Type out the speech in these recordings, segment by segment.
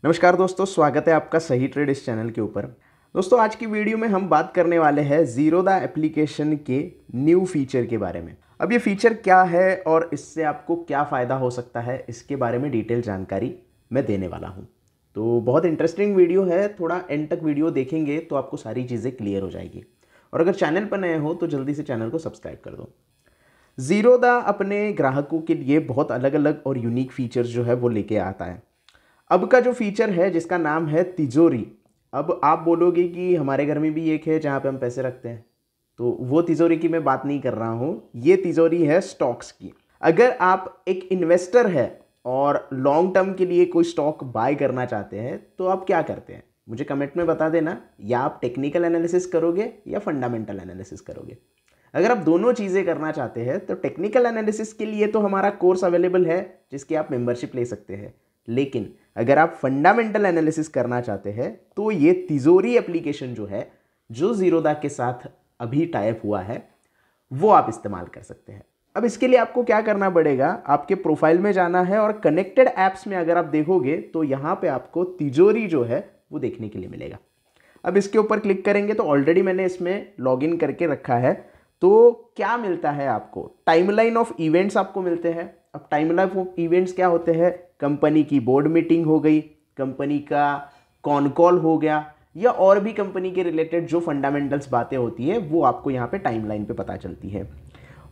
नमस्कार दोस्तों, स्वागत है आपका सही ट्रेड इस चैनल के ऊपर। दोस्तों, आज की वीडियो में हम बात करने वाले हैं ज़ीरोधा एप्लीकेशन के न्यू फीचर के बारे में। अब ये फीचर क्या है और इससे आपको क्या फ़ायदा हो सकता है, इसके बारे में डिटेल जानकारी मैं देने वाला हूँ। तो बहुत इंटरेस्टिंग वीडियो है, थोड़ा एंड तक वीडियो देखेंगे तो आपको सारी चीज़ें क्लियर हो जाएगी। और अगर चैनल पर नए हो तो जल्दी से चैनल को सब्सक्राइब कर दो। ज़ीरोधा अपने ग्राहकों के लिए बहुत अलग अलग और यूनिक फीचर्स जो है वो लेके आता है। अब का जो फीचर है जिसका नाम है तिजोरी। अब आप बोलोगे कि हमारे घर में भी एक है जहाँ पे हम पैसे रखते हैं, तो वो तिजोरी की मैं बात नहीं कर रहा हूँ। ये तिजोरी है स्टॉक्स की। अगर आप एक इन्वेस्टर है और लॉन्ग टर्म के लिए कोई स्टॉक बाय करना चाहते हैं तो आप क्या करते हैं, मुझे कमेंट में बता देना। या आप टेक्निकल एनालिसिस करोगे या फंडामेंटल एनालिसिस करोगे। अगर आप दोनों चीज़ें करना चाहते हैं तो टेक्निकल एनालिसिस के लिए तो हमारा कोर्स अवेलेबल है जिसकी आप मेंबरशिप ले सकते हैं। लेकिन अगर आप फंडामेंटल एनालिसिस करना चाहते हैं तो ये तिजोरी एप्लीकेशन जो है, जो ज़ीरोधा के साथ अभी टाइप हुआ है, वो आप इस्तेमाल कर सकते हैं। अब इसके लिए आपको क्या करना पड़ेगा, आपके प्रोफाइल में जाना है और कनेक्टेड ऐप्स में अगर आप देखोगे तो यहाँ पे आपको तिजोरी जो है वो देखने के लिए मिलेगा। अब इसके ऊपर क्लिक करेंगे तो ऑलरेडी मैंने इसमें लॉगिन करके रखा है। तो क्या मिलता है आपको, टाइमलाइन ऑफ इवेंट्स आपको मिलते हैं। अब टाइमलाइन ऑफ इवेंट्स क्या होते हैं, कंपनी की बोर्ड मीटिंग हो गई, कंपनी का कॉन कॉल हो गया, या और भी कंपनी के रिलेटेड जो फंडामेंटल्स बातें होती है वो आपको यहाँ पे टाइमलाइन पे पता चलती है।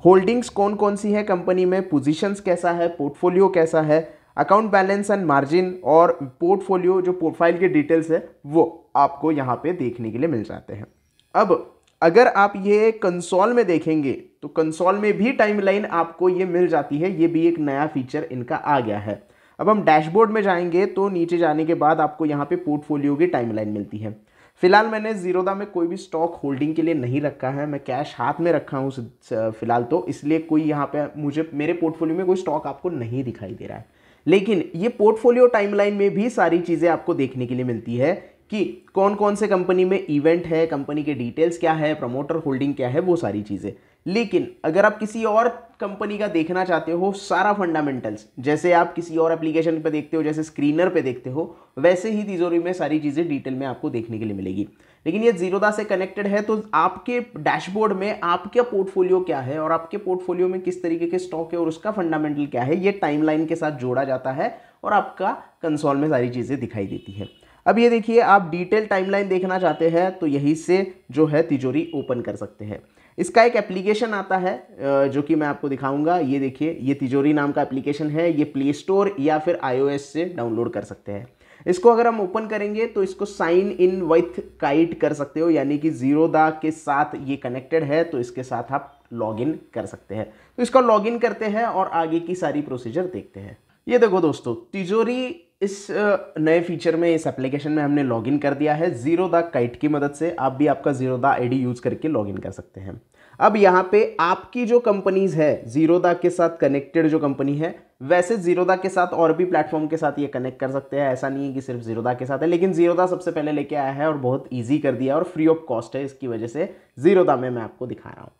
होल्डिंग्स कौन कौन सी है कंपनी में, पोजीशंस कैसा है, पोर्टफोलियो कैसा है, अकाउंट बैलेंस एंड मार्जिन और पोर्टफोलियो जो प्रोफाइल के डिटेल्स है वो आपको यहाँ पे देखने के लिए मिल जाते हैं। अब अगर आप ये कंसोल में देखेंगे तो कंसोल में भी टाइमलाइन आपको ये मिल जाती है। ये भी एक नया फीचर इनका आ गया है। अब हम डैशबोर्ड में जाएंगे तो नीचे जाने के बाद आपको यहाँ पे पोर्टफोलियो की टाइमलाइन मिलती है। फिलहाल मैंने ज़ीरोधा में कोई भी स्टॉक होल्डिंग के लिए नहीं रखा है, मैं कैश हाथ में रखा हूँ फिलहाल, तो इसलिए कोई यहाँ पे मुझे मेरे पोर्टफोलियो में कोई स्टॉक आपको नहीं दिखाई दे रहा है। लेकिन ये पोर्टफोलियो टाइमलाइन में भी सारी चीज़ें आपको देखने के लिए मिलती है कि कौन कौन से कंपनी में इवेंट है, कंपनी के डिटेल्स क्या है, प्रमोटर होल्डिंग क्या है, वो सारी चीज़ें। लेकिन अगर आप किसी और कंपनी का देखना चाहते हो सारा फंडामेंटल्स, जैसे आप किसी और एप्लीकेशन पे देखते हो, जैसे स्क्रीनर पे देखते हो, वैसे ही तिजोरी में सारी चीज़ें डिटेल में आपको देखने के लिए मिलेगी। लेकिन ये ज़ीरोधा से कनेक्टेड है तो आपके डैशबोर्ड में आपका पोर्टफोलियो क्या है और आपके पोर्टफोलियो में किस तरीके के स्टॉक है और उसका फंडामेंटल क्या है, ये टाइमलाइन के साथ जोड़ा जाता है और आपका कंसोल में सारी चीज़ें दिखाई देती है। अब ये देखिए, आप डिटेल टाइमलाइन देखना चाहते हैं तो यहीं से जो है तिजोरी ओपन कर सकते हैं। इसका एक एप्लीकेशन आता है जो कि मैं आपको दिखाऊंगा। ये देखिए, ये तिजोरी नाम का एप्लीकेशन है। ये प्ले स्टोर या फिर iOS से डाउनलोड कर सकते हैं। इसको अगर हम ओपन करेंगे तो इसको साइन इन विथ काइट कर सकते हो, यानी कि ज़ीरोधा के साथ ये कनेक्टेड है तो इसके साथ आप लॉगिन कर सकते हैं। तो इसको लॉगिन करते हैं और आगे की सारी प्रोसीजर देखते हैं। ये देखो दोस्तों, तिजोरी इस नए फीचर में, इस एप्लीकेशन में हमने लॉगिन कर दिया है ज़ीरोधा काइट की मदद से। आप भी आपका ज़ीरोधा आईडी यूज़ करके लॉगिन कर सकते हैं। अब यहाँ पे आपकी जो कंपनीज है, ज़ीरोधा के साथ कनेक्टेड जो कंपनी है, वैसे ज़ीरोधा के साथ और भी प्लेटफॉर्म के साथ ये कनेक्ट कर सकते हैं। ऐसा नहीं है कि सिर्फ ज़ीरोधा के साथ है, लेकिन ज़ीरोधा सबसे पहले लेके आया है और बहुत ईजी कर दिया और फ्री ऑफ कॉस्ट है। इसकी वजह से ज़ीरोधा में मैं आपको दिखा रहा हूँ।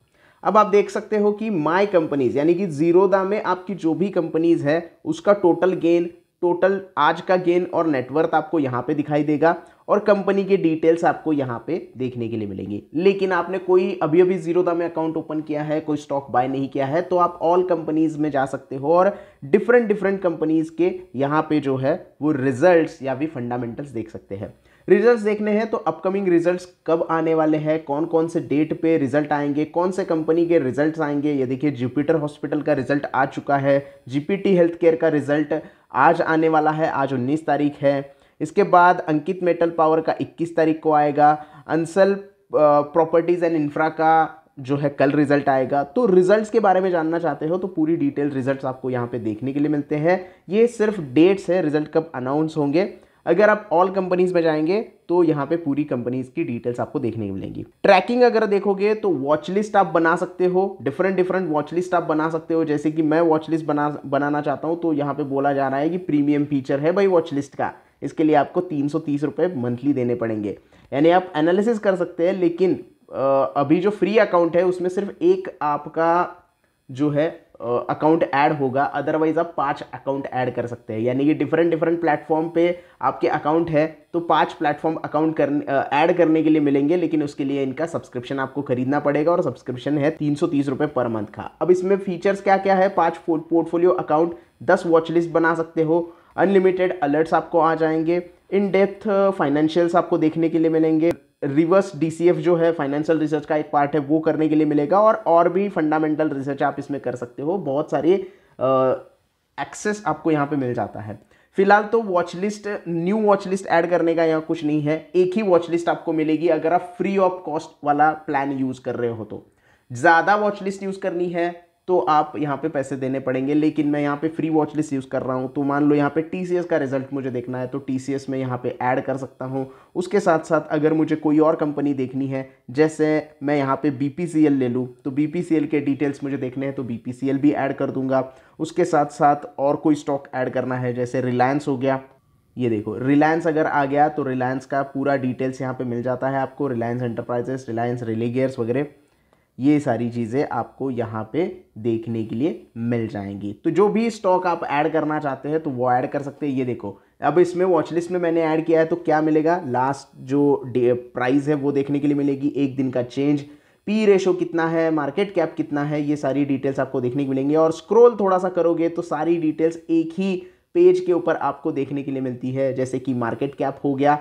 अब आप देख सकते हो कि माई कंपनीज, यानी कि ज़ीरोधा में आपकी जो भी कंपनीज है उसका टोटल गेन, टोटल आज का गेन और नेटवर्थ आपको यहाँ पे दिखाई देगा और कंपनी के डिटेल्स आपको यहाँ पे देखने के लिए मिलेंगी। लेकिन आपने कोई अभी ज़ीरोधा में अकाउंट ओपन किया है, कोई स्टॉक बाय नहीं किया है, तो आप ऑल कंपनीज में जा सकते हो और डिफरेंट कंपनीज के यहाँ पे जो है वो रिजल्ट्स या भी फंडामेंटल्स देख सकते हैं। रिजल्ट्स देखने हैं तो अपकमिंग रिजल्ट्स कब आने वाले हैं, कौन कौन से डेट पे रिजल्ट आएंगे, कौन से कंपनी के रिजल्ट्स आएंगे। ये देखिए, जुपिटर हॉस्पिटल का रिजल्ट आ चुका है, जीपीटी हेल्थ केयर का रिजल्ट आज आने वाला है, आज 19 तारीख है। इसके बाद अंकित मेटल पावर का 21 तारीख को आएगा। अंसल प्रॉपर्टीज़ एंड इंफ्रा का जो है कल रिजल्ट आएगा। तो रिजल्ट्स के बारे में जानना चाहते हो तो पूरी डिटेल रिजल्ट्स आपको यहाँ पे देखने के लिए मिलते हैं। ये सिर्फ डेट्स है, रिजल्ट कब अनाउंस होंगे। अगर आप ऑल कंपनीज में जाएंगे तो यहाँ पे पूरी कंपनीज की डिटेल्स आपको देखने को मिलेंगी। ट्रैकिंग अगर देखोगे तो वॉच लिस्ट आप बना सकते हो, डिफरेंट वॉच लिस्ट आप बना सकते हो। जैसे कि मैं वॉच लिस्ट बनाना चाहता हूँ तो यहाँ पे बोला जा रहा है कि प्रीमियम फीचर है भाई वॉच लिस्ट का, इसके लिए आपको 330 रुपये मंथली देने पड़ेंगे। यानी आप एनालिसिस कर सकते हैं, लेकिन अभी जो फ्री अकाउंट है उसमें सिर्फ एक आपका जो है अकाउंट ऐड होगा, अदरवाइज आप 5 अकाउंट ऐड कर सकते हैं। यानी कि डिफरेंट प्लेटफॉर्म पे आपके अकाउंट है तो 5 प्लेटफॉर्म अकाउंट ऐड करने के लिए मिलेंगे, लेकिन उसके लिए इनका सब्सक्रिप्शन आपको खरीदना पड़ेगा और सब्सक्रिप्शन है 330 रुपये पर मंथ का। अब इसमें फीचर्स क्या क्या है, 5 पोर्टफोलियो अकाउंट, 10 वॉच लिस्ट बना सकते हो, अनलिमिटेड अलर्ट्स आपको आ जाएंगे, इन डेप्थ फाइनेंशियल्स आपको देखने के लिए मिलेंगे, रिवर्स डीसीएफ जो है फाइनेंशियल रिसर्च का एक पार्ट है वो करने के लिए मिलेगा, और भी फंडामेंटल रिसर्च आप इसमें कर सकते हो। बहुत सारे एक्सेस आपको यहाँ पे मिल जाता है। फिलहाल तो watch list, new watch list add करने का यहाँ कुछ नहीं है, एक ही वॉच लिस्ट आपको मिलेगी अगर आप फ्री ऑफ कॉस्ट वाला प्लान यूज कर रहे हो। तो ज़्यादा वॉच लिस्ट यूज करनी है तो आप यहाँ पे पैसे देने पड़ेंगे, लेकिन मैं यहाँ पे फ्री वॉच लिस्ट यूज़ कर रहा हूँ। तो मान लो यहाँ पे टीसीएस का रिजल्ट मुझे देखना है तो टीसीएस में यहाँ पे ऐड कर सकता हूँ। उसके साथ साथ अगर मुझे कोई और कंपनी देखनी है, जैसे मैं यहाँ पे बीपीसीएल ले लूँ तो बीपीसीएल के डिटेल्स मुझे देखने हैं तो बीपीसीएल भी ऐड कर दूंगा। उसके साथ साथ और कोई स्टॉक ऐड करना है, जैसे रिलायंस हो गया, ये देखो रिलायंस अगर आ गया तो रिलायंस का पूरा डिटेल्स यहाँ पे मिल जाता है आपको, रिलायंस एंटरप्राइजेस, रिलायंस रिलीगियर्स वगैरह, ये सारी चीज़ें आपको यहाँ पे देखने के लिए मिल जाएंगी। तो जो भी स्टॉक आप ऐड करना चाहते हैं तो वो ऐड कर सकते हैं। ये देखो अब इसमें वॉच लिस्ट में मैंने ऐड किया है तो क्या मिलेगा, लास्ट जो प्राइस है वो देखने के लिए मिलेगी, एक दिन का चेंज, पी रेशो कितना है, मार्केट कैप कितना है, ये सारी डिटेल्स आपको देखने को मिलेंगी। और स्क्रॉल थोड़ा सा करोगे तो सारी डिटेल्स एक ही पेज के ऊपर आपको देखने के लिए मिलती है, जैसे कि मार्केट कैप हो गया,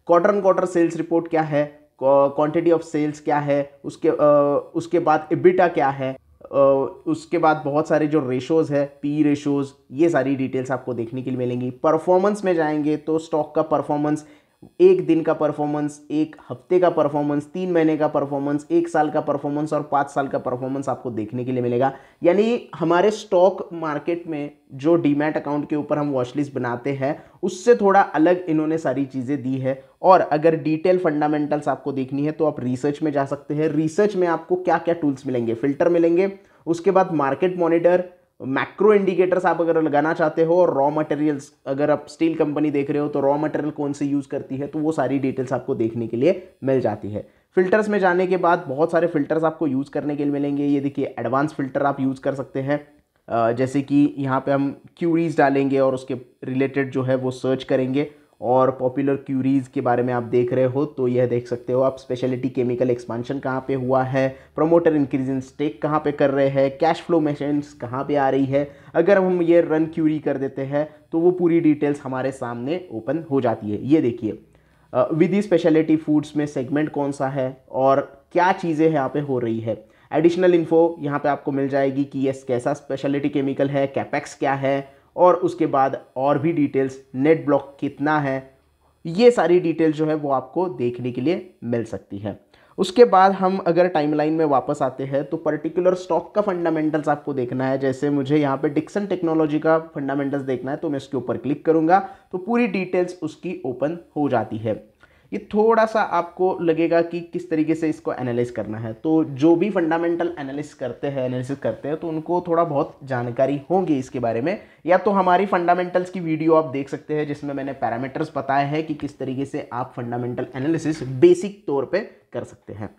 क्वार्टर सेल्स रिपोर्ट क्या है, क्वांटिटी ऑफ सेल्स क्या है, उसके बाद एबिटा क्या है, उसके बाद बहुत सारे जो रेशोज है, पी रेशोज, ये सारी डिटेल्स आपको देखने के लिए मिलेंगी। परफॉर्मेंस में जाएंगे तो स्टॉक का परफॉर्मेंस, एक दिन का परफॉर्मेंस, एक हफ्ते का परफॉर्मेंस, 3 महीने का परफॉर्मेंस, 1 साल का परफॉर्मेंस और 5 साल का परफॉर्मेंस आपको देखने के लिए मिलेगा। यानी हमारे स्टॉक मार्केट में जो डीमैट अकाउंट के ऊपर हम वॉच लिस्ट बनाते हैं उससे थोड़ा अलग इन्होंने सारी चीज़ें दी है। और अगर डिटेल फंडामेंटल्स आपको देखनी है तो आप रिसर्च में जा सकते हैं। रिसर्च में आपको क्या क्या टूल्स मिलेंगे, फिल्टर मिलेंगे, उसके बाद मार्केट मॉनिटर, मैक्रो इंडिकेटर्स आप अगर लगाना चाहते हो, और रॉ मटेरियल्स, अगर आप स्टील कंपनी देख रहे हो तो रॉ मटेरियल कौन से यूज़ करती है तो वो सारी डिटेल्स आपको देखने के लिए मिल जाती है। फिल्टर्स में जाने के बाद बहुत सारे फिल्टर्स आपको यूज़ करने के लिए मिलेंगे। ये देखिए एडवांस फिल्टर आप यूज़ कर सकते हैं, जैसे कि यहाँ पे हम क्यूरीज डालेंगे और उसके रिलेटेड जो है वो सर्च करेंगे, और पॉपुलर क्यूरीज के बारे में आप देख रहे हो तो यह देख सकते हो आप, स्पेशलिटी केमिकल एक्सपांशन कहाँ पे हुआ है, प्रमोटर इंक्रीज इन स्टेक कहाँ पे कर रहे हैं, कैश फ्लो मशीन्स कहाँ पे आ रही है। अगर हम ये रन क्यूरी कर देते हैं तो वो पूरी डिटेल्स हमारे सामने ओपन हो जाती है। ये देखिए विधि स्पेशलिटी फूड्स में सेगमेंट कौन सा है और क्या चीज़ें यहाँ पे हो रही है। एडिशनल इन्फो यहाँ पे आपको मिल जाएगी कि ये कैसा स्पेशलिटी केमिकल है, कैपेक्स क्या है, और उसके बाद और भी डिटेल्स, नेट ब्लॉक कितना है, ये सारी डिटेल जो है वो आपको देखने के लिए मिल सकती है। उसके बाद हम अगर टाइमलाइन में वापस आते हैं तो पर्टिकुलर स्टॉक का फंडामेंटल्स आपको देखना है। जैसे मुझे यहाँ पे डिक्सन टेक्नोलॉजी का फंडामेंटल्स देखना है तो मैं इसके ऊपर क्लिक करूँगा तो पूरी डिटेल्स उसकी ओपन हो जाती है। ये थोड़ा सा आपको लगेगा कि किस तरीके से इसको एनालाइज करना है, तो जो भी फंडामेंटल एनालिसिस करते हैं तो उनको थोड़ा बहुत जानकारी होगी इसके बारे में। या तो हमारी फंडामेंटल्स की वीडियो आप देख सकते हैं जिसमें मैंने पैरामीटर्स बताए हैं कि किस तरीके से आप फंडामेंटल एनालिसिस बेसिक तौर पे कर सकते हैं।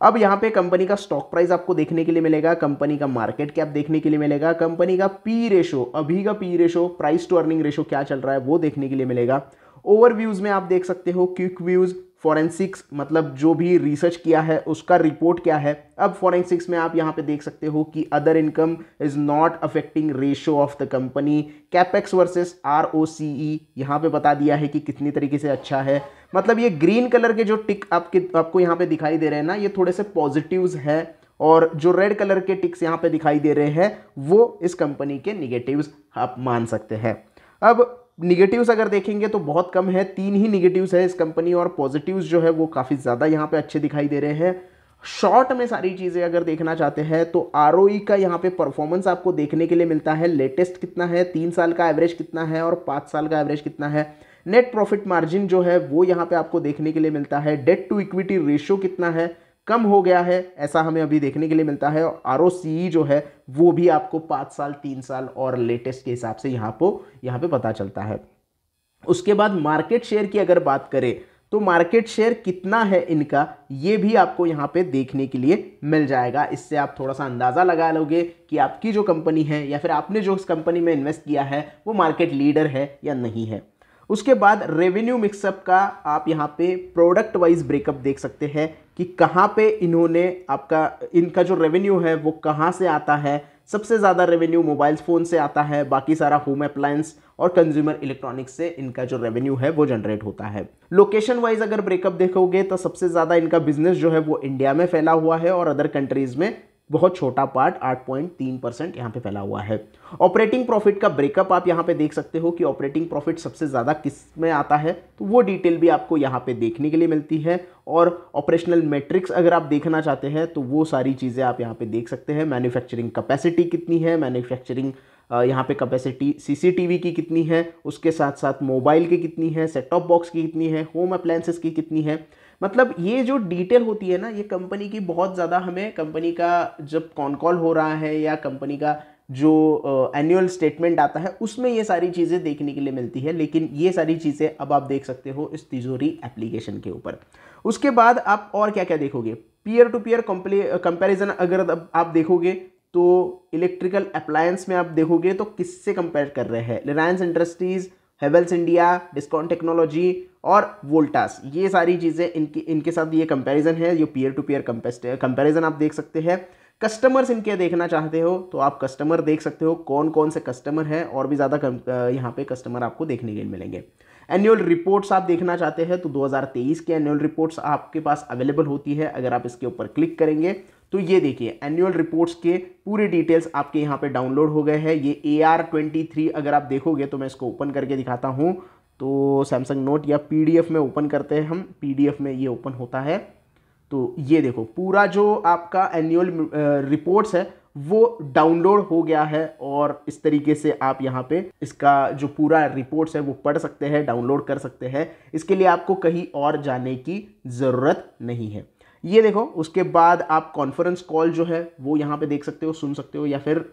अब यहाँ पे कंपनी का स्टॉक प्राइस आपको देखने के लिए मिलेगा, कंपनी का मार्केट कैप देखने के लिए मिलेगा, कंपनी का पी रेशो, अभी का P ratio, price to earning ratio क्या चल रहा है वो देखने के लिए मिलेगा। ओवरव्यूज में आप देख सकते हो क्विक व्यूज, फॉरेंसिक्स मतलब जो भी रिसर्च किया है उसका रिपोर्ट क्या है। अब फॉरेंसिक्स में आप यहाँ पे देख सकते हो कि other income is not affecting ratio of the company, capex versus ROCE यहाँ पे बता दिया है कि कितनी तरीके से अच्छा है। मतलब ये ग्रीन कलर के जो टिक आपको यहाँ पे दिखाई दे रहे हैं ना, ये थोड़े से पॉजिटिव्स है, और जो रेड कलर के टिक्स यहाँ पे दिखाई दे रहे हैं वो इस कंपनी के निगेटिव्स आप मान सकते हैं। अब निगेटिव्स अगर देखेंगे तो बहुत कम है, 3 ही निगेटिव्स है इस कंपनी, और पॉजिटिव्स जो है वो काफ़ी ज़्यादा यहाँ पे अच्छे दिखाई दे रहे हैं। शॉर्ट में सारी चीज़ें अगर देखना चाहते हैं तो ROE का यहाँ पे परफॉर्मेंस आपको देखने के लिए मिलता है, लेटेस्ट कितना है, 3 साल का एवरेज कितना है और 5 साल का एवरेज कितना है। नेट प्रॉफिट मार्जिन जो है वो यहाँ पे आपको देखने के लिए मिलता है। डेट टू इक्विटी रेशियो कितना है, कम हो गया है ऐसा हमें अभी देखने के लिए मिलता है। ROCE जो है वो भी आपको 5 साल, 3 साल और लेटेस्ट के हिसाब से यहाँ पे पता चलता है। उसके बाद मार्केट शेयर की अगर बात करें तो मार्केट शेयर कितना है इनका, ये भी आपको यहाँ पे देखने के लिए मिल जाएगा। इससे आप थोड़ा सा अंदाज़ा लगा लोगे कि आपकी जो कंपनी है या फिर आपने जो उस कंपनी में इन्वेस्ट किया है वो मार्केट लीडर है या नहीं है। उसके बाद रेवेन्यू मिक्सअप का आप यहाँ पे प्रोडक्ट वाइज ब्रेकअप देख सकते हैं कि कहाँ पे इन्होंने इनका जो रेवेन्यू है वो कहाँ से आता है। सबसे ज़्यादा रेवेन्यू मोबाइल फ़ोन से आता है, बाकी सारा होम अप्लायंस और कंज्यूमर इलेक्ट्रॉनिक्स से इनका जो रेवेन्यू है वो जनरेट होता है। लोकेशन वाइज अगर ब्रेकअप देखोगे तो सबसे ज़्यादा इनका बिजनेस जो है वो इंडिया में फैला हुआ है और अदर कंट्रीज़ में बहुत छोटा पार्ट 8.3% यहाँ पे फैला हुआ है। ऑपरेटिंग प्रॉफिट का ब्रेकअप आप यहाँ पे देख सकते हो कि ऑपरेटिंग प्रॉफिट सबसे ज़्यादा किस में आता है, तो वो डिटेल भी आपको यहाँ पे देखने के लिए मिलती है। और ऑपरेशनल मैट्रिक्स अगर आप देखना चाहते हैं तो वो सारी चीज़ें आप यहाँ पे देख सकते हैं। मैन्युफैक्चरिंग कैपेसिटी कितनी है, मैन्युफैक्चरिंग यहाँ पे कैपेसिटी सीसीटीवी की कितनी है, उसके साथ साथ मोबाइल की कितनी है, सेट टॉप बॉक्स की कितनी है, होम अप्लायंसेस की कितनी है। मतलब ये जो डिटेल होती है ना, ये कंपनी की बहुत ज़्यादा हमें कंपनी का जब कॉन कॉल हो रहा है या कंपनी का जो एनुअल स्टेटमेंट आता है उसमें ये सारी चीज़ें देखने के लिए मिलती है। लेकिन ये सारी चीज़ें अब आप देख सकते हो इस तिजोरी एप्लीकेशन के ऊपर। उसके बाद आप और क्या क्या देखोगे, पीयर टू पीयर कंपैरिजन अगर आप देखोगे तो इलेक्ट्रिकल अप्लायंस में आप देखोगे तो किससे कंपेयर कर रहे हैं, Reliance industries, Havells India, discount technology और वोल्टास, ये सारी चीज़ें इनके साथ ये कंपैरिजन है। ये पीयर टू पीयर कंपैरिजन आप देख सकते हैं। कस्टमर्स इनके देखना चाहते हो तो आप कस्टमर देख सकते हो, कौन कौन से कस्टमर हैं, और भी ज़्यादा यहाँ पे कस्टमर आपको देखने के लिए मिलेंगे। एनुअल रिपोर्ट्स आप देखना चाहते हैं तो 2023 के एनुअल रिपोर्ट्स आपके पास अवेलेबल होती है। अगर आप इसके ऊपर क्लिक करेंगे तो ये देखिए एनुअल रिपोर्ट्स के पूरे डिटेल्स आपके यहाँ पे डाउनलोड हो गए हैं। ये AR23 अगर आप देखोगे तो मैं इसको ओपन करके दिखाता हूँ। तो सैमसंग नोट या PDF में ओपन करते हैं हम, PDF में ये ओपन होता है। तो ये देखो पूरा जो आपका एनुअल रिपोर्ट्स है वो डाउनलोड हो गया है और इस तरीके से आप यहाँ पे इसका जो पूरा रिपोर्ट्स है वो पढ़ सकते हैं, डाउनलोड कर सकते हैं। इसके लिए आपको कहीं और जाने की ज़रूरत नहीं है। ये देखो उसके बाद आप कॉन्फ्रेंस कॉल जो है वो यहाँ पे देख सकते हो, सुन सकते हो, या फिर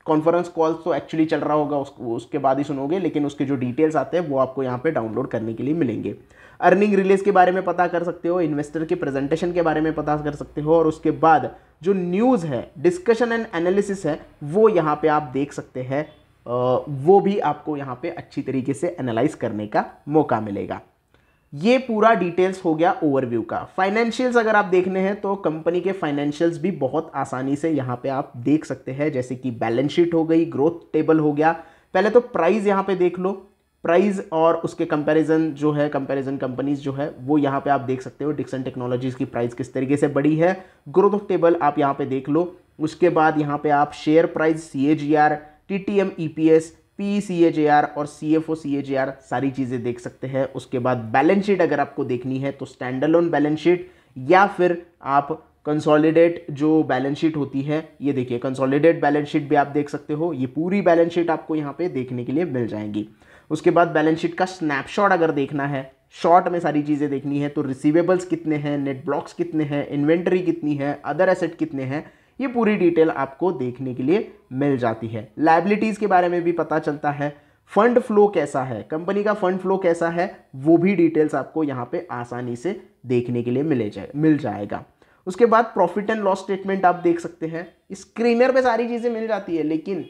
कॉन्फ्रेंस कॉल तो एक्चुअली चल रहा होगा उसके बाद ही सुनोगे, लेकिन उसके जो डिटेल्स आते हैं वो आपको यहाँ पे डाउनलोड करने के लिए मिलेंगे। अर्निंग रिलीज के बारे में पता कर सकते हो, इन्वेस्टर के प्रेजेंटेशन के बारे में पता कर सकते हो, और उसके बाद जो न्यूज़ है, डिस्कशन एंड एनालिसिस है, वो यहाँ पे आप देख सकते हैं। वो भी आपको यहाँ पे अच्छी तरीके से एनालाइज करने का मौका मिलेगा। ये पूरा डिटेल्स हो गया ओवरव्यू का। फाइनेंशियल्स अगर आप देखने हैं तो कंपनी के फाइनेंशियल्स भी बहुत आसानी से यहाँ पे आप देख सकते हैं, जैसे कि बैलेंस शीट हो गई, ग्रोथ टेबल हो गया। पहले तो प्राइस यहाँ पे देख लो, प्राइस और उसके कंपैरिजन जो है, कंपैरिजन कंपनीज जो है वो यहाँ पे आप देख सकते हो। डिक्सन टेक्नोलॉजीज की प्राइस किस तरीके से बढ़ी है, ग्रोथ टेबल आप यहाँ पे देख लो। उसके बाद यहाँ पे आप share price, CAGR, TTM EPS, PCAGR और CFO CAGR सारी चीज़ें देख सकते हैं। उसके बाद बैलेंस शीट अगर आपको देखनी है तो स्टैंड अलोन बैलेंस शीट या फिर आप कंसोलिडेट जो बैलेंस शीट होती है, ये देखिए कंसोलिडेट बैलेंस शीट भी आप देख सकते हो। ये पूरी बैलेंस शीट आपको यहाँ पे देखने के लिए मिल जाएंगी। उसके बाद बैलेंस शीट का स्नैपशॉट अगर देखना है, शॉर्ट में सारी चीज़ें देखनी है तो रिसीवेबल्स कितने हैं, नेट ब्लॉक्स कितने हैं, इन्वेंटरी कितनी है, अदर एसेट कितने हैं, ये पूरी डिटेल आपको देखने के लिए मिल जाती है। लायबिलिटीज़ के बारे में भी पता चलता है, फंड फ्लो कैसा है, कंपनी का फंड फ्लो कैसा है, वो भी डिटेल्स आपको यहाँ पे आसानी से देखने के लिए मिल जाएगा। उसके बाद प्रॉफिट एंड लॉस स्टेटमेंट आप देख सकते हैं। स्क्रीनर पे सारी चीज़ें मिल जाती है, लेकिन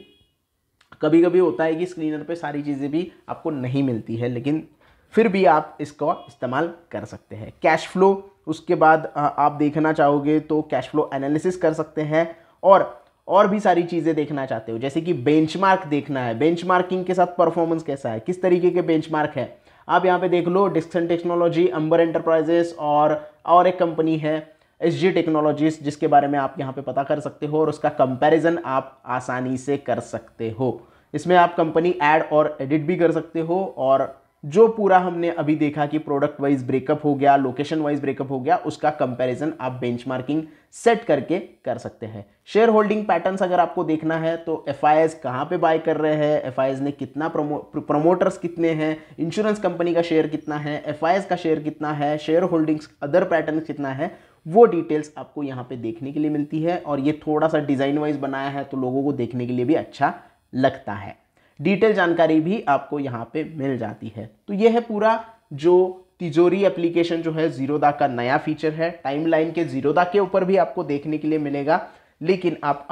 कभी कभी होता है कि स्क्रीनर पे सारी चीज़ें भी आपको नहीं मिलती है, लेकिन फिर भी आप इसको इस्तेमाल कर सकते हैं। कैश फ्लो, उसके बाद आप देखना चाहोगे तो कैश फ्लो एनालिसिस कर सकते हैं, और भी सारी चीज़ें देखना चाहते हो, जैसे कि बेंचमार्क देखना है, बेंचमार्किंग के साथ परफॉर्मेंस कैसा है, किस तरीके के बेंचमार्क है, आप यहाँ पे देख लो। डिक्सन टेक्नोलॉजी, अंबर एंटरप्राइजेस और एक कंपनी है SG टेक्नोलॉजीज, जिसके बारे में आप यहाँ पे पता कर सकते हो और उसका कंपैरिजन आप आसानी से कर सकते हो। इसमें आप कंपनी ऐड और एडिट भी कर सकते हो, और जो पूरा हमने अभी देखा कि प्रोडक्ट वाइज ब्रेकअप हो गया, लोकेशन वाइज ब्रेकअप हो गया, उसका कंपैरिजन आप बेंचमार्किंग सेट करके कर सकते हैं। शेयर होल्डिंग पैटर्न्स अगर आपको देखना है तो FIS कहाँ पे बाय कर रहे हैं, FIS ने कितना प्रमोटर्स कितने हैं, इंश्योरेंस कंपनी का शेयर कितना है, FIS का शेयर कितना है, शेयर होल्डिंग्स अदर पैटर्न कितना है, वो डिटेल्स आपको यहाँ पे देखने के लिए मिलती है। और ये थोड़ा सा डिज़ाइन वाइज बनाया है तो लोगों को देखने के लिए भी अच्छा लगता है। डिटेल जानकारी भी आपको यहाँ पे मिल जाती है। तो ये है पूरा जो तिजोरी एप्लीकेशन जो है ज़ीरोधा का नया फीचर है। टाइमलाइन के ज़ीरोधा के ऊपर भी आपको देखने के लिए मिलेगा, लेकिन आप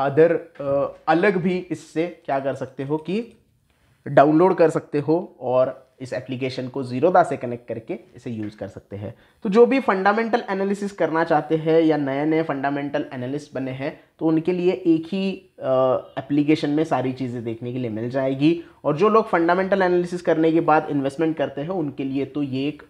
अलग भी इससे क्या कर सकते हो कि डाउनलोड कर सकते हो और इस एप्लीकेशन को ज़ीरोधा से कनेक्ट करके इसे यूज़ कर सकते हैं। तो जो भी फंडामेंटल एनालिसिस करना चाहते हैं या नए नए फंडामेंटल एनालिस्ट बने हैं तो उनके लिए एक ही एप्लीकेशन में सारी चीज़ें देखने के लिए मिल जाएगी। और जो लोग फंडामेंटल एनालिसिस करने के बाद इन्वेस्टमेंट करते हैं उनके लिए तो ये एक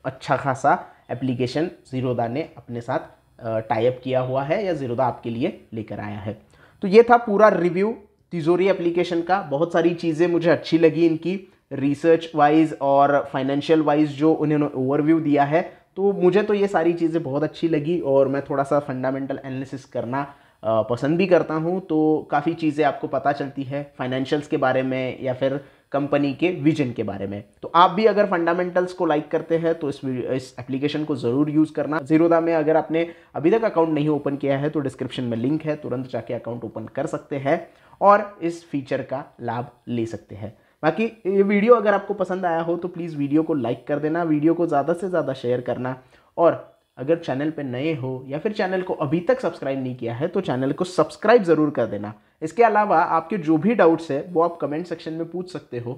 अच्छा खासा एप्लीकेशन ज़ीरोधा ने अपने साथ टाई अप किया हुआ है या ज़ीरोधा आपके लिए लेकर आया है। तो ये था पूरा रिव्यू तिजोरी एप्लीकेशन का। बहुत सारी चीज़ें मुझे अच्छी लगी इनकी, रिसर्च वाइज और फाइनेंशियल वाइज जो उन्होंने ओवरव्यू दिया है, तो मुझे तो ये सारी चीज़ें बहुत अच्छी लगी। और मैं थोड़ा सा फंडामेंटल एनालिसिस करना पसंद भी करता हूँ, तो काफ़ी चीज़ें आपको पता चलती है फाइनेंशियल्स के बारे में या फिर कंपनी के विजन के बारे में। तो आप भी अगर फंडामेंटल्स को लाइक करते हैं तो इस एप्लीकेशन को ज़रूर यूज़ करना। ज़ीरोधा में अगर आपने अभी तक अकाउंट नहीं ओपन किया है तो डिस्क्रिप्शन में लिंक है, तुरंत जाके अकाउंट ओपन कर सकते हैं और इस फीचर का लाभ ले सकते हैं। बाकी ये वीडियो अगर आपको पसंद आया हो तो प्लीज़ वीडियो को लाइक कर देना, वीडियो को ज़्यादा से ज़्यादा शेयर करना, और अगर चैनल पे नए हो या फिर चैनल को अभी तक सब्सक्राइब नहीं किया है तो चैनल को सब्सक्राइब ज़रूर कर देना। इसके अलावा आपके जो भी डाउट्स है वो आप कमेंट सेक्शन में पूछ सकते हो।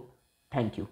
Thank you.